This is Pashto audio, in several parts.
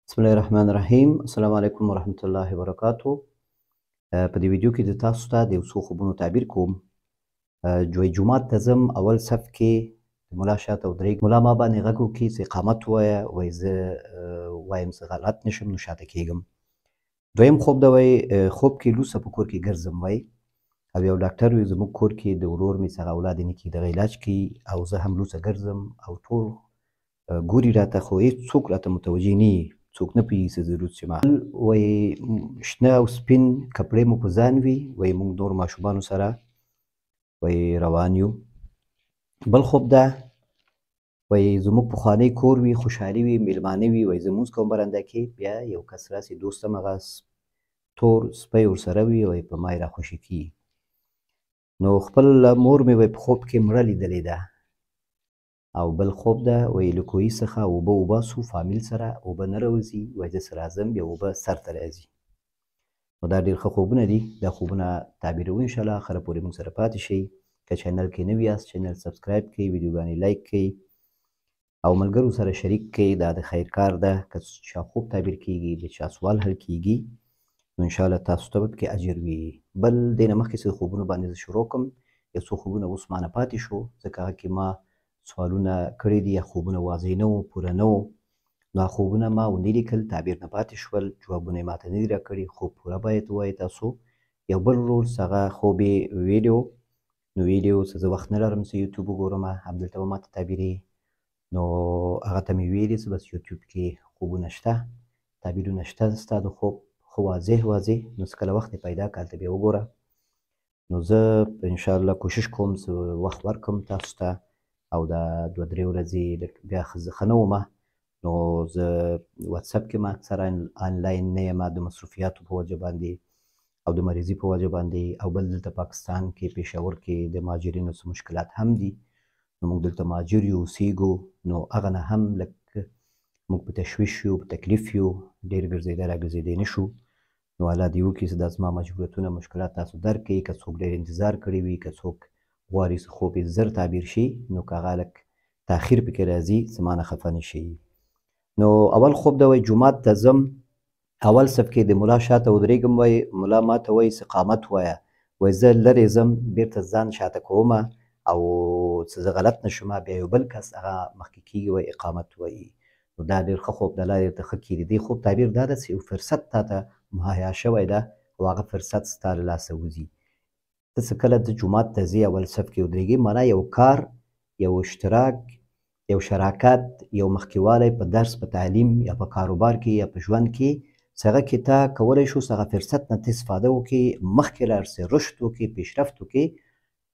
بسم الله الرحمن الرحیم. السلام علیکم ورحمت الله وبرکاتو. په دې ویډیو کې د تاسو ته د یو څو خوبونو تعبیر کوم. جومات ته ځم، اول صف کې د ملا شاته ودرېږم. ملا ما باندې غږ وکړي چې اقامت ووایه، وایي زه وایم چې غلط نه شم نو شاته کېږم. دویم خوب ده، وایي خوب کې لوڅه په کور کې ګرځم، وایي او یو ډاکټر وي زموږ کور کې د ورور مې څنګه اولاد یې نه کي، دغه علاج کوي او زه هم لوڅه ګرځم او ټول ګوري راته، خو هېڅوک راته متوجه نه وي، څوک نه پوهېږي چې زه لوڅ یم. وایي شنه او سپین کپړې مو په ځان وي، وایي موږ نور ماشومانو سره وایي روان یو. بل خوب ده، وایي زموږ پخوانی کور وي، خوشحالي وي، میلمانه وي، وایي زه لمونځ کوم برنډه کې، بیا یو کس راسي دوست هم هغه تور سپی ورسره وي، وایي په ما یې راخوشي کېږي. نو خپل مور مې وایي په خوب کې مړه لیدلې ده. او بل خوب ده، وایي له کوهي څخه اوبه وباسو فامیل سره، اوبه نه راوځي، وایي زه چې راځم بیا اوبه سر ته راځي. نو دا ډېر ښه خوبونه دي، دا خوبونه تعبیروو انشاءالله. آخره پورې موږ سره پاتې شئ. که چینل کې نوي یاست چینل سبسکرایب کړئ، ویډیوګانې لایک کړئ او ملګرو سره شریک کړئ. دا د خیر کار ده. که چا خوب تعبیر کېږي، د چا سوال حل کېږي، نو انشاءالله تاسو ته به پکې اجر وي. بل دې نه مخکې چې د خوبونو باندې زه شروع کړم، یو څو خوبونه اوس ما نه پاتې شو، ځکه هغه کې ما سوالونه کړي دي یا خوبونه واضح نه وو، پوره نه وو، نو هغه خوبونه ما ونه لیکل، تعبیر نه پاتې شول، جوابونه یې ماته نه دي راکړي. خوب پوره باید ووایئ تاسو. یو بل رولز هغه خوب یې ویډیو، نو ویډیو څه زه وخت نه لرم چې یوټیوب وګورم، همدلته به ماته تعبیرې، نو هغه ته مې ویلي چې بس یوټیوب کې خوبونه شته، تعبیرونه شته ستا د خوب ښه واضح نو چې کله وخت یې پیدا کړه هلته بیا وګوره. نو زه انشاءالله کوشش کوم چې وخت ورکړم تاسو ته، او دا دوه درې ورځې بیا زه ښه نه ومه، نو زه واتساپ کې ما اکثره آنلاین نه یم، د مصروفیاتو په وجه باندې او د مریضي په وجه باندې، او بل دلته پاکستان کې پېښور کې د مهاجرینو څه مشکلات هم دي، نو موږ دلته مهاجر یو، اوسېږو، نو هغه نه هم لږ موږ په تشویش یو، په تکلیف یو، ډېر ګرځېدی را ګرځېدی نه شو. نو الله دې وکړي چې دا زما مجبوریتونه مشکلات تاسو درک کړي. که څوک ډېر انتظار کړی وي، که څوک غواړي چې خوب یې زر تعبیر شي، نو که هغه لږ تاخیر پکې راځي زما نه خفه نه شي. نو اول خوب ده، وایي جومات ته ځم، اول صف کې د ملا شاته ودرېږم، وایي ملا ما ته وایي چې اقامت ووایه، وایي زه لرې ځم بېرته ځان شاته کومه او چې زه غلط نه شمه، بیا یو بل کس هغه مخکې کېږي، وایي اقامت وایي. نو دا ډېر ښه خوب ده، الله دې درته ښه کړي. د دې خوب تعبیر دا ده چې یو فرصت تا ته مهیا شوی ده او هغه فرصت ستا له لاسه وځي. ته چې کله ته جومات ته ځې، اول صف کې ودرېږې، معنا یو کار، یو اشتراک، یو شراکت، یو مخکېوالی په درس، په تعلیم یا په کاروبار کې یا په ژوند کې، چې هغه کې ته کولی شو چې هغه فرصت نه ته استفاده وکړې، مخکې لاړ سې، رشد وکړې، پیشرفت وکړې،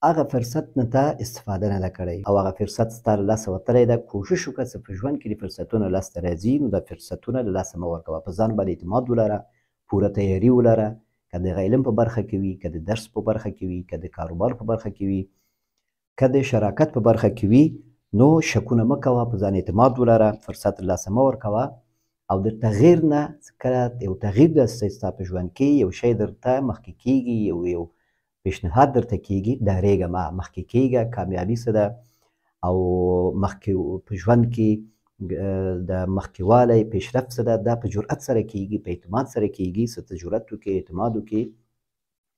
هغه فرصت نه ته استفاده نه ده کړې او هغه فرصت ستا له لاسه وتلی ده. کوشش وکړه چې په ژوند کې د فرصتونه لاسته راځي، نو دا فرصتونه له لاسه مه ورکوه. په ځان باندې اعتماد ولره، پوره تیاري ولره، که د علم په برخه کې وي، که د درس په برخه کې وي، که د کاروبار په برخه کې وي، که د شراکت په برخه کې وي، نو شکونه مه کوه، په ځان اعتماد ولره، فرصت له لاسه مه ورکوه. او د تغییر نه کله یو تغییر داسې ستا په ژوند کې یو شی درته مخکې کېږي، یو پیشنهاد درته کېږي، ډارېږه مه، مخکې کېږه. کامیابي څه ده او مخکې په ژوند کې د مخکې والی پیشرفت څه ده، دا په جرأت سره کېږي، په اعتماد سره کېږي. چې ته جرأت وکړې، اعتماد وکړې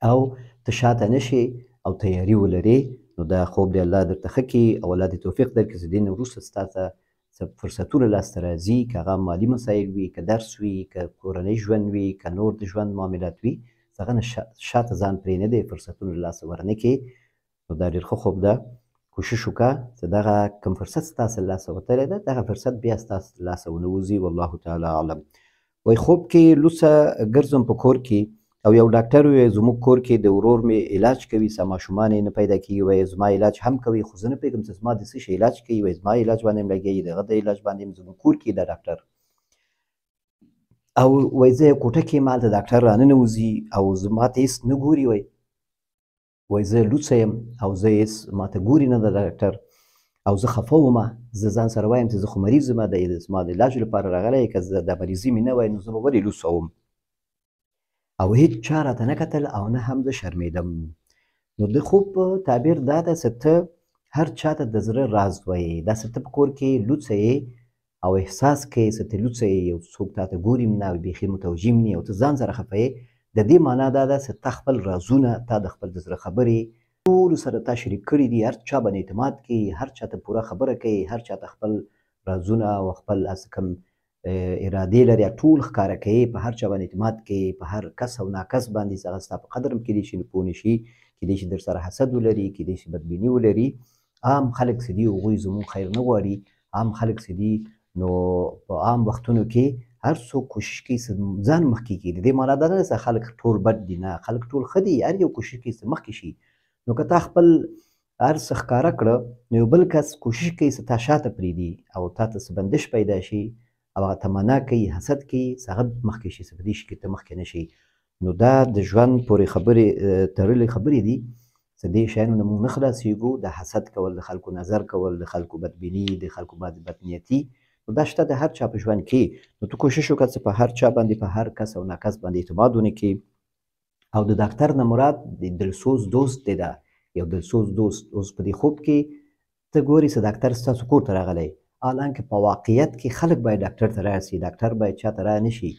او ته شاته نه شې او تیاري ولرې، نو دا خوب دې الله درته ښه کړي او الله دې توفیق درکړي چې دې نه وروسته ستا ته فرصتونه لاسته راځي، که هغه مالي مسایل وي، که درس وي، که کورنۍ ژوند وي، که نور د ژوند معاملات وي، هغه نه شاته ځان پرېنږدې، فرصتونه له لاسه ورنه کړې. نو دا ډېر ښه خوب ده. کوشش وکړه چې دغه کوم فرصت ستاسو له لاسه وتلی ده، دغه فرصت بیا ستاسو له لاسه ونه وځي. والله تعالی اعلم. وایي خوب کې لوڅه ګرځم په کور کې او یو ډاکټر وایي زموږ کور کې د ورور مې علاج کوي، څه ماشومان یې نه پیدا کېږي، وایي زما علاج هم کوي، خو زه نه پوهېږم چې زما د څه شي علاج کوي، وایي زما علاج باندې هم لګېږي، د هغه د علاج باندې هم زموږ کور کې دا ډاکټر، او وایي زه یې کوټه کې یم، هلته ډاکټر راننوځي او ما ته هېڅ نه ګوري، وایي زه لوڅه یم او زه هېڅ ما ته ګوري نه د ډاکټر، او زه خفه ومه، زه ځان سره وایم چې زه خو مریض یم، زما د علاج لپاره راغلی، که د مریضي مې نه وای نو زه به ولې لوڅه وم. او هېڅ چا راته نه کتل او نه هم زه شرمېدم. نو د خوب تعبیر دا ده چې ته هر چا ته د زړه راز وایې، داسې ته په کور کې لوڅه یې او احساس کوې څه تلوڅه یې یو څوک تا ته ګوري نه او بیخي متوجه هم نه او ته ځان سره خفه یې د دې معنا دا ده چې تا خپل رازونه تا د خپل د زړه خبرې ټولو سره تا شریک کړي دي هر چا باندې اعتماد کوي هر چا ته پوره خبره کوي هر چا ته خپل رازونه او خپل هسې کوم ارادې لري ټول ښکاره کوي په هر چا باندې اعتماد کوي په هر کس او ناکس باندې هغه ستا په قدر هم کیدای شي پوه نه شي کیدای شي در سره حسد ولري کیدای شي بدبیني ولري عام خلک چې دي هغوی زموږ خیر نه غواړي عام خلک چې دي نو په عام وختونو کې هر څوک کوشش کوي چې ځان مخکې کړي د دې معنا دا نه ده چې خلک ټول بد دي نه خلک ټول ښه دي هر یو کوشش کوي چې مخکې شي نو که تا خپل هر څه ښکاره کړه نو یو بل کس کوشش کوي چې تا شاته پرېږدي او تا ته څه بندش پیدا شي او هغه تمنا کوي حسد کوي چې هغه مخکې شي چې په دې شي کې ته مخکې نه شي نو دا د ژوند پورې خبرې تړلې خبرې دي چې دې شیانو نه موږ نه خلاصېږو د حسد کول د خلکو نظر کول د خلکو بدبیني د خلکو بدنیتي نو دا شته د هر چا په ژوند کې نو تو کوشش وکړه چې په هر چا باندې په هر کس او ناکس باندې اعتماد ونه کړي او د ډاکټر نه مراد د دلسوز دوست دی دا یو دلسوز دوست اوس په دې خوب کې ته ګورې چې ډاکټر ستاسو کور ته راغلی حالانکه په واقعیت کې خلک باید ډاکټر ته راشي ډاکټر باید چا ته را نه شي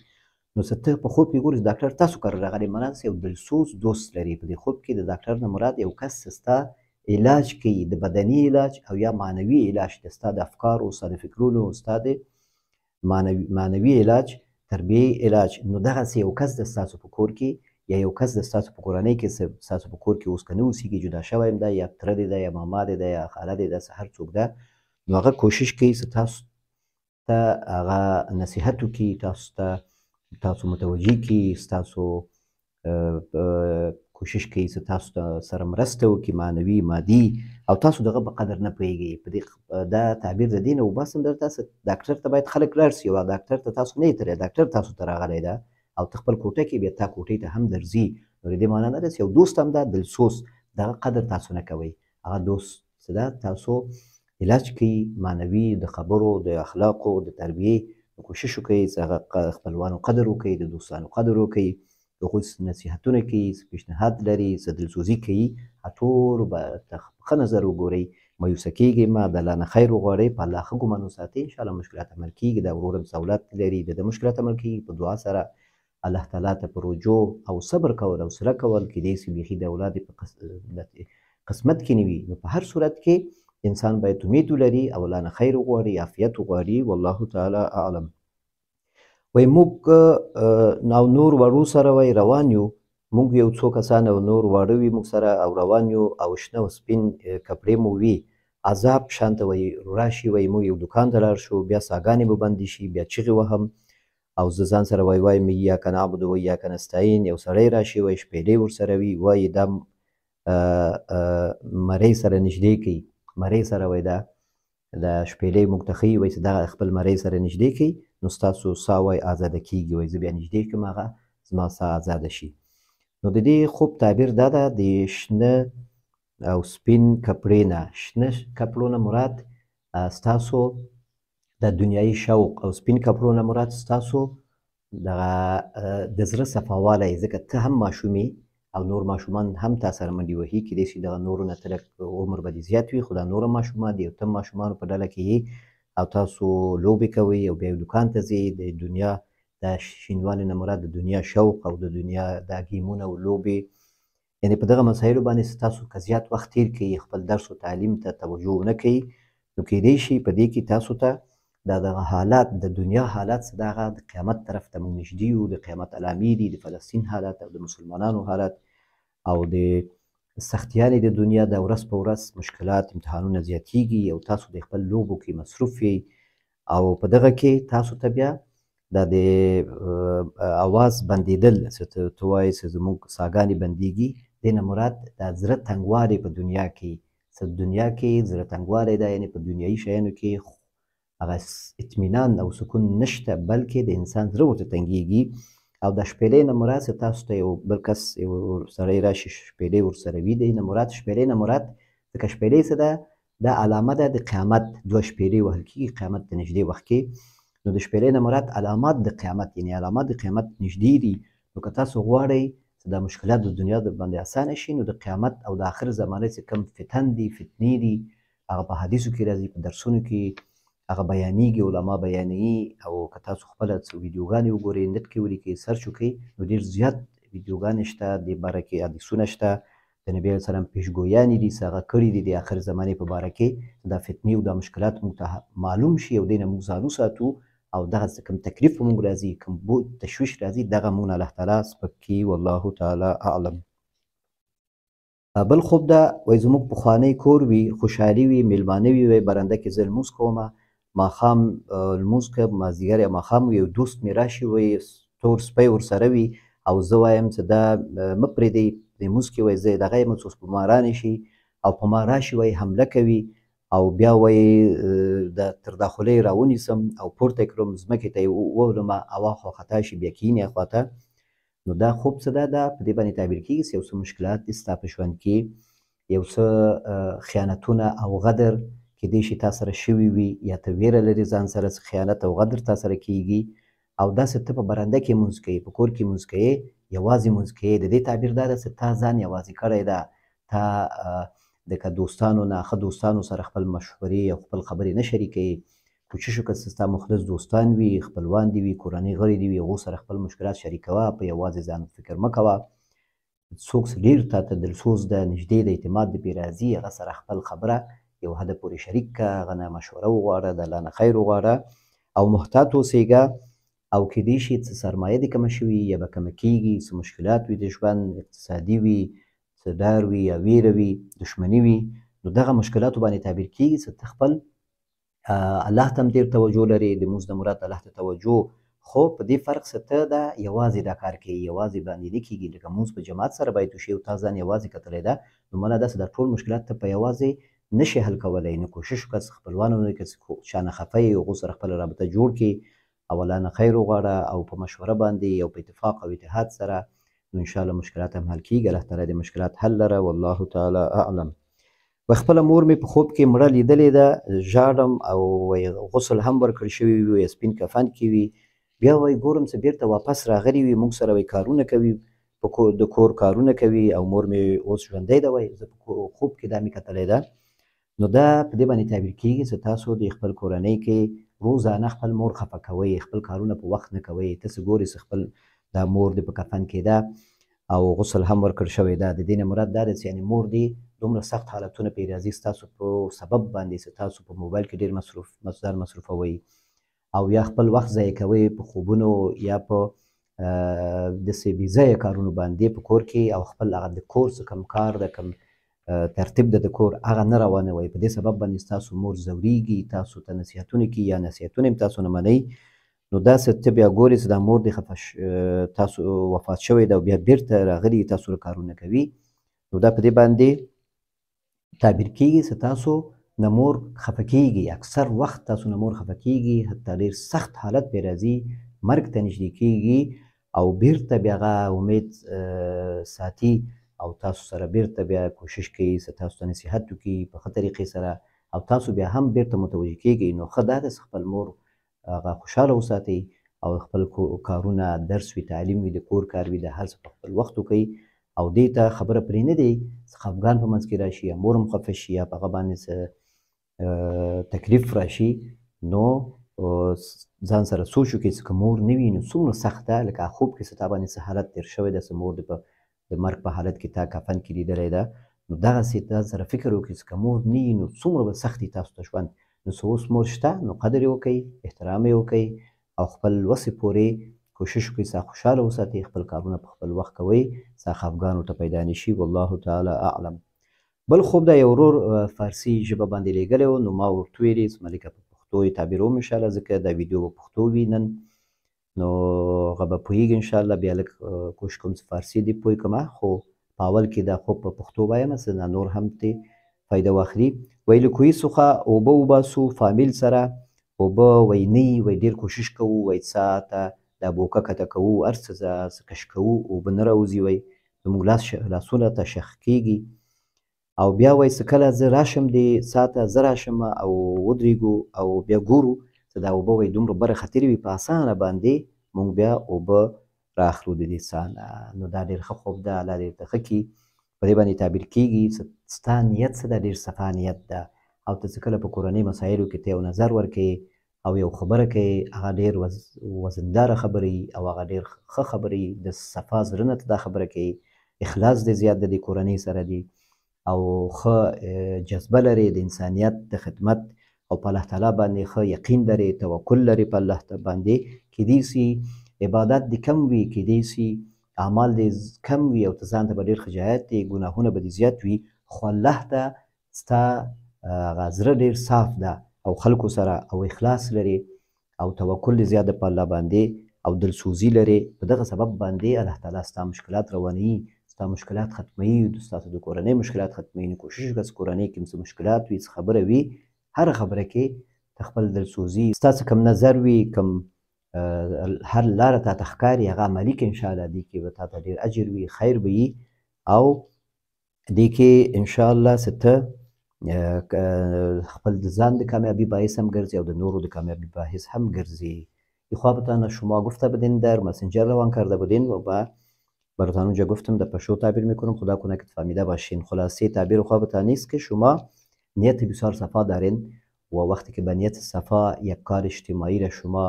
نو چې ته په خوب کې ګورې چې ډاکټر تاسو کره راغلی معنا یو دلسوز دوست لري په دې خوب کې د ډاکټر نه مراد یو کس چې ستا علاج کوي د بدني علاج او یا معنوي علاج د ستا د افکارو ستا د فکرونو ستا د معنوي علاج تربیې علاج نو دغسې یو کس د ستاسو په کور کې یا یو کس د ستاسو په کورنۍ کې ستاسو په کور کې اوس که نه اوسېږي جدا شوی هم ده یا تره دی ده یا ماما دی ده یا خاله دی داسې هر څوک ده نو هغه کوشش کوي چې تاسو ته هغه نصیحت وکړي تاسو متوجه کړي ستاسو کوشش کوي چې تاسو سره مرسته وکړي معنوي مادي او تاسو دغه په قدر نه پوهېږئ په دې دا تعبیر د دې نه وباسم درته ډاکټر ته باید خلک لاړ شي او ډاکټر ته تاسو نه یې تللی ډاکټر تاسو ته راغلی ده او ته خپل کوټه کې بیا تا کوټې ته هم درځي نو د دې معنا نه ده چې یو دوست هم ده دلسوز دغه قدر تاسو نه کوئ هغه دوست چې ده تاسو علاج کوي معنوي د خبرو د اخلاقو د تربیې کوشش وکړئ چې هغه خپلوانو قدر وکړئ د دوستانو قدر وکړئ د هغوی نصیحتونه کوي څه پیشنهاد لري څه دلسوزي کوي ټولو به ته ښه نظر وګورئ مایوسه کېږئ مه د الله نه خیر وغواړئ په الله ښه ګمان وساتئ انشاءالله مشکلات حل کېږي دا ورور هم سهولت لري د مشکلات حل کېږي په دعا سره الله تعالی ته په رجوع او صبر کول او حوصله کول کیدای شي بیخي د اولاد په قسمت کې نه وي نو په هر صورت کې انسان باید امید ولري او الله نه خیر وغواړي عافیت وغواړي والله تعالی اعلم وایي موږ او نور وړو سره وایي روان یو موږ یو څو کسان او نور واړه وي موږ سره او روان یو او شنه او سپین کپړې مو وي عذاب شانته وایي راشي وایي موږ یو دکان ته لاړ شو بیا څاګانې به بندې شي بیا چغې وهم او زه ځان سره وایم ایاک نعبد و ایاک نستعین یو سړی راشي وایي شپېلۍ ورسره وي وایي دا مرۍ سره نږدې کوي مرۍ سره وایي دا شپېلۍ موږ ته ښیي وایي چې دغه خپل مرۍ سره نږدې کوي نو ستاسو ساه وایي ازاده کېږي وایي زه بیا نږدې کړم هغه زما ساه ازاده شي نو د دې خوب تعبیر دا ده د شنه او سپین کپړې نه شنه کپړو نه مراد ستاسو د دنیایي شوق او سپین کپړو نه مراد ستاسو د زړه صفاوالی ځکه ته هم ماشوم او نور ماشومان هم تا سره منډې وهي کیدای شي دغه نورو نه ته لږ عمر به دې زیات وي خو دا نور ماشومان دي او ته ماشومانو په ډله کې یې او تاسو لوبې کوئ او بیا یو دوکان ته ځئ د دنیا د شینوالي نه مراد د دنیا شوق او د دنیا دا ګیمونه او لوبې یعنې په دغه مسایلو باندې ستاسو که زیات وخت تیر کړئ خپل درس و تعلیم ته توجه ونه کوئ نو کیدای شي په دې کې تاسو ته دغه حالات د دنیا حالات څه د هغه د قیامت طرف ته موږ نږدې یو د قیامت علامې دي د فلسطین حالات او د مسلمانانو حالات او د سختیانې د دنیا د ورځ په ورځ مشکلات امتحانونه زیاتیږي او تاسو د خپل لوبو کې مصروف یئ او په دغه کې تاسو ته بیا دا د اواز بندېدل چې ته وایې چې زموږ ساګانې بندېږي دې نه مراد دا زړه تنګوالی په دنیا کې چې دنیا کې زړه تنګوالی ده یعنې په دنیایي شیانو کې هغه اطمینان او سکون نشته بلکې د انسان زړه ورته تنګېږي او د شپېلۍ نه مراد چې تاسو ته یو بل کس یو سړی راشي شپېلۍ ورسره وي دی نه مراد شپېلۍ نه مراد ځکه شپېلۍ څه ده دا علامه ده د قیامت دوه شپېلۍ وهل کېږي قیامت ته نږدې وخت کې نو د شپېلۍ نه مراد علامات د قیامت یعنې علامات د قیامت نږدې دي نو که تاسو غواړئ چې دا مشکلات د دنیا د باندې اسانه شي نو د قیامت او د آخر زمانه چې کوم فتن دي فتنې دي هغه په حدیثو کې راځي په درسونو کې هغه بیانېږي، علما بیانوي. او که تاسو خپله څه ویډیوګانې وګورئ، نت کې ولیکئ، سرچ وکئ، نو ډېر زیات ویډیوګانې شته، دې باره کې حدیثونه شته، د نبي علیه السلام پیشګویانې دي، څه هغه کړي دي د آخر زمانې په باره کې. دا فتنې او دا مشکلات موږ ته معلوم شي او دې نه موږ ځان وساتو، او دغه څه کوم تکلیف په موږ راځي، کوم تشویش راځي، دغه موږ نه الله تعالی سپک کړي. والله تعالی اعلم. بل خوب ده، وایي زموږ پخوانی کور وي، خوشحالي وي، میلمانه وي، برنده کې زه لمونځ کومه، ماښام لمونځ کوم، مازدیګر یا ماښام وي، یو دوست مې راشي، وایي تور سپی ورسره وي، او زه وایم چې دا مه پرېږدئ دې لمونځ کې، وایي زه دغه یم، څه اوس په ما رانشي او په ما راشي، وایي حمله کوي، او بیا وایي تر دا خوله یې راونیسم او پورته یې کړم، ځمکې ته یې وولمه، اواخوا خطا شي، بیا کښېني اخواته. نو دا خوب څه ده، دا په دې باندې تعبیر کېږي چې یو څه مشکلات دي ستا په ژوند کې، یو څه خیانتونه او غدر کېدای شي تا سره شوي وي، یا ته ویره لرې ځان سره چې خیانت او غدر تا سره کېږي، او داسې ته په برنده کې لمونځ کوې، په کور کې لمونځ کوې، یوازې لمونځ کوې. د دې تعبیر دا ده چې تا ځان یوازې کړی ده، تا لکه دوستانو نه، ښه دوستانو سره خپل مشورې او خپل خبرې نه شریکوې. کوشش وکړه چې ستا مخلص دوستان وي، خپلوان دي وي، کورنۍ غړي دي وي، هغو سره خپل مشکلات شریکوه، په یوازې ځان فکر مه کوه. څوک چې ډېر تا ته دلسوز ده، نږدې د اعتماد د پې راځي، هغه سره خپل خبره یو حده پورې شریک کړه، هغه نه مشوره وغواړه، د الله نه خیر وغواړه، او محتاط اوسېږه. او کېدای شي چې سرمایه دې کمه شوي یا به کمه کېږي، څه مشکلات وي د ژوند، اقتصادي وي، څه ډار وي یا ویره وي، دښمني وي، نو دغه مشکلاتو باندې تعبیر کېږي چې ته خپل الله ته هم ډېر توجه لرې، د لمونځ نه مراد الله ته توجه، خو په دې فرق چې ته دا یوازې دا کار کوې، یوازې باندې نه کېږي. لکه لمونځ په جماعت سره باید وشي او تا ځان یوازې کتلی ده، نو معنا دا چې دا ټول مشکلات ته په یوازې نشي حل کولی. نو کوشش وکړه چې خپلوانو نه که چا نه خفه یې، هغو سره خپله رابطه جوړ کړي او الله نه خیر وغواړه، او په مشوره باندې او په اتفاق او اتحاد سره، نو انشاءالله مشکلات هم حل کېږي. الله تعالی د مشکلات حل لره. والله تعالی اعلم. و خپله مور مې په خوب کې مړه لیدلې ده، ژاړم، او غسل هم ورکړل شوی وي، وایي سپین کفن کې وي، بیا وایي ګورم چې بیرته واپس راغلي وي، موږ سره وایي کارونه کوي، د کور کارونه کوي، او مور مې اوس ژوندی ده، وایي زه په خوب کې دا مې کتلی ده. نو دا په دې باندې تعبیر کېږي چې تاسو د خپل کورنۍ کې روزانه خپل مور خفه کوئ، خپل کارونه په وخت نه کوئ، ته څه ګورې چې خپل دا مور دې په کفن کې ده او غسل هم ورکړل شوی ده. د دې نه مراد دا دی چې یعنې مور دې دومره سخت حالتونه پرې راځي ستاسو په سبب باندې چې تاسو په موبایل کې ډېر ځان مصروفوئ، او یا خپل وخت ضایع کوئ په خوبونو یا په داسې بې ځایه کارونو باندې په کور کې، او خپل هغه د کور څه کوم کار ده، کوم ترتیب ده د کور، هغه نه روانوئ. په دې سبب باندې ستاسو مور ځورېږي، تاسو ته نصیحتونه کوي یا نصیحتونه یې تاسو نه منئ. نو داسې ته بیا ګورې چې دا مور دې تاسو وفات شوی ده او بیا بیرته راغلي تاسو سره کارونه کوي، نو دا په دې باندې تعبیر کېږي چې تاسو نه مور خفه کېږي، اکثر وخت تاسو نه مور خفه کېږي، حتی ډېر سخت حالت پرې راځي، مرګ ته نږدې کېږي، او بیرته بیا هغه امید ساتي، او تاسو سره بیرته بیا کوشش کوي چې تاسو ته نصیحت وکړي په ښه طریقې سره، او تاسو بیا هم بیرته متوجه کېږئ. نو ښه دا ده چې خپل مور هغه خوشحاله وساتئ، او خپل کارونه، درس وي، تعلیم وي، د کور کار وي، د هر څه په خپل وخت وکئ، او دې ته خبره پرې نه دی چې خفګان په منځ کې راشي یا مور هم خفه شي یا په هغه باندې څه تکلیف راشي. نو ځان سره سوچ وکړئ چې که مور نه وي نو څومره سخت ده، لکه خوب کې چې تا باندې څه حالت تېر شوی ده، چې مور دې د مرګ په حالت کې تا کفن کې لیدلی ده، نو دغسې ځان سره فکر وکړئ چې که مور نه وي نو څومره به سخت وي تاسو ته ژوند. نو چې اوس مور شته نو قدر یې وکئ، احترام یې وکئ، او خپل وسې پورې کوشش وکړئ چې خوشحاله وساتئ، خپل کارونه په خپل وخت کوئ چې خفګان ورته پیدا نه شي. والله تعالی اعلم. بل خوب دا یو ورور فارسي ژبه باندې لیږلی و، نو ما ورته ویلي چې ملکه په پښتو یې تعبیروم انشاءالله، ځکه دا ویډیو به پښتو وي نن، نو هغه به پوهېږي انشاءالله. بیا لږ کوشش کوم چې فارسي دې پوه کړمه، خو په اول کې دا خوب په پښتو وایمه چې نور هم ترې فایده واخلي. وایي له کوهي څخه اوبه وباسو فامیل سره، اوبه وایي نه وي، وایي ډېر کوشش کوو، وایي ساعته دا بوکه کته کوو، هر څه کش کوو، اوبه نه راوځي، وایي زموږ لاسونه ته شخ کېږي، او بیا وایي چې کله زه راشم دې ساعته، زه راشم او ودرېږو او بیا ګورو چې دا اوبه وایي دومره بره ختلې وي، په اسانه باندې موږ بیا اوبه رااخلو د دې څاه نه. نو دا ډېر ښه خوب ده، الله دې ورته ښه کړي. په دې باندې تعبیر کېږي چې ستا نیت څه ده، ډېر صفا نیت ده، او ته چې کله په کورنۍ مسایلو کې ته یو نظر ورکوې او یو خبره کوي هغه ډېر وزنداره خبرې او هغه ډېر ښه خبرې د صفا زړه نه ته دا خبره کوي اخلاص دې زیات د دې کورنۍ سره دی او ښه جذبه لري د انسانیت د خدمت او په الله تعالی باندې ښه یقین لري توکل لري په الله باندې کیدای سي عبادت دې کم وي کیدای سي اعمال دې کم وي او ته ځان ته به ډېر خجالت دي ګناهونه به دې زیات وي خو الله ته ستا هغه زړه ډېر صاف ده او خلکو سره او اخلاص لري او توکل دې زیات په الله باندې او دلسوزي لري په دغه سبب باندې الله تعالی ستا مشکلات روانوي ستا مشکلات ختموي ستاسو د کورنۍ مشکلات ختموي نو کوشش وکړه چې کورنۍ کې څه مشکلات وي څه خبره وي هره خبره کې ته خپل دلسوزي ستاسو کوم نظر وي کوم هر لاره تا ته ښکاري هغه عملي کړه انشاءالله دې کې به تا ته ډېر اجر وي خیر به وي او دې کې انشاءالله چې ته خپل د ځان د کامیابی باعث هم گرزی او د نورو د کامیابی باعث هم گرزی. خوابتان شما گفته بدین در مسنجر روان کرده بدین و براتون اونجا گفتم در پشتو تعبیر میکنم خدا کنه که فهمیده باشین. خلاصه تعبیر خوابتان نیست که شما نیت بسیار صفا دارین و وقتی که به نیت صفا یک کار اجتماعی را شما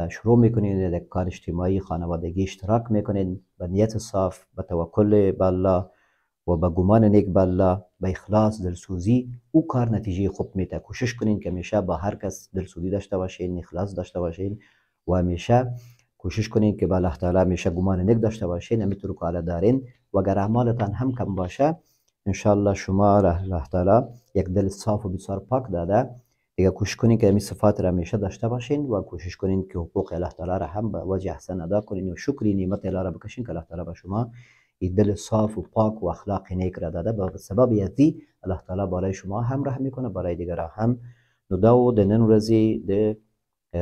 شروع میکنین یک کار اجتماعی خانوادگی اشتراک میکنین به نیت صاف به توکل به الله و با گمان نیک به الله با اخلاص دلسوزی او کار نتیجه خوب میده. کوشش کنین که همیشه با هر کس دلسوزی داشته باشین اخلاص داشته باشین و همیشه کوشش کنین که با الله تعالی همیشه گمان نیک داشته باشین همینطور که حالا دارین و اگر اعمالتان هم کم باشه انشاءالله شما الله تعالی یک دل صاف و بسیار پاک داده دیگه کوشش کنین که همین صفات را همیشه داشته باشین و کوشش کنین که حقوق الله تعالی را هم به وجه احسن ادا کنین و شکر نعمت الله را بکشین که الله تعالی به شما دل صاف و پاک و اخلاق نیک را داده به سبب یزدی الله تعالی برای شما هم رحم میکنه برای دیگران هم. نو دا و د نن ورځې د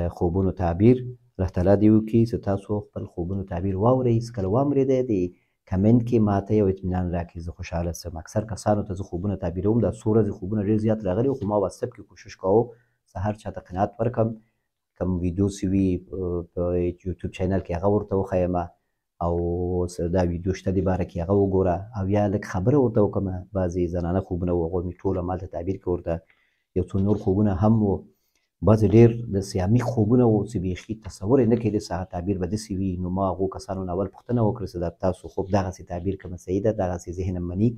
خوبونو تعبیر الله تعالی دی وکړي چې تاسو خپل خوبونو تعبیر واورئ هېڅکله واورېدئ د کمنټ کې ماته یو اطمینان راکړئ زه خوشحاله شم. اکثر کسانو ته زه خوبونه تعبیروم دا څو ورځې خوبونه ډېر زیات راغلي خو ما واتساپ کې کوشش کوم سهار چاته قناعت ورکړم کوم ویډیو چې وي په یوټیوب چینل کې هغه ورته وښیم او دا ویډیو شته د باره کې هغه وګوره او یا لږ خبره ورته وکړم بعضې زنانه خوبونه وو هغوی مې ټول همالته تعبیر کړه ورته یو څو نور خوبونه هم وو بعضې ډېر داسې عمیق خوبونه وو چې بیخي تصور یې نه کېدی چې هغه تعبیر به داسې وي. نو ما هغو کسانو نه اول پوښتنه وکړه چې دا تاسو خوب دغسې تعبیر کومه صحیح ده دغسې ذهن مني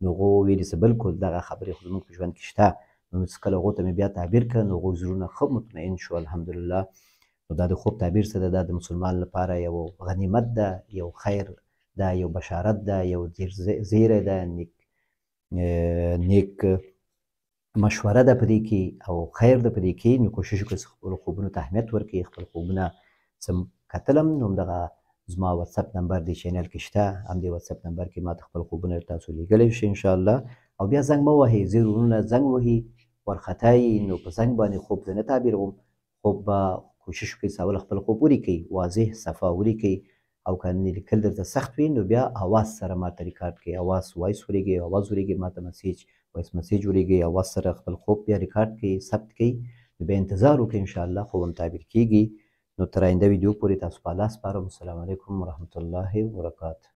نو هغو ویلي چې بلکل دغه خبرې خو زموږ په ژوند کې شته. نو چې کله هغو ته مې بیا تعبیر کړه نو هغوی زړونه ښه مطمئن شو الحمدلله. نو دا د خوب تعبیر څه ده دا د مسلمان لپاره یو غنیمت ده یو خیر ده یو بشارت ده یو زیری ده نیک مشوره ده په دې کې او خیر ده په دې کې. نو کوشش وکړئ چې خپلو خوبونو ته اهمیت ورکړئ خپل خوبونه څه کتلم نو همدغه زما واتساپ نمبر دې چینل کې شته همدې واتساپ نمبر کې ماته خپل خوبونه تاسو لیږلی شئ انشاءالله او بیا زنګ مه وهئ ځینې وروڼه زنګ وهي وارخطا یي نو په زنګ باندې خوب زه نه تعبیروم خوب به کوشش وکړئ چې اول خپل خوب ولیکئ واضح صفا ولیکئ او که لیکل درته سخت وي نو بیا اواز سره ماته ریکارډ کړئ اواز وایس ولیږئ اواز ولیږئ ماته مسیج وایس مسیج ولیږئ اواز سره خپل خوب بیا ریکارډ کړئ ثبت کړئ نو بیا انتظار وکړئ انشاءالله خوب هم تعبیر کیږي. نو تر آینده ویډیو پورې تاسو په الله سپارم. السلام علیکم ورحمة الله وبرکاته.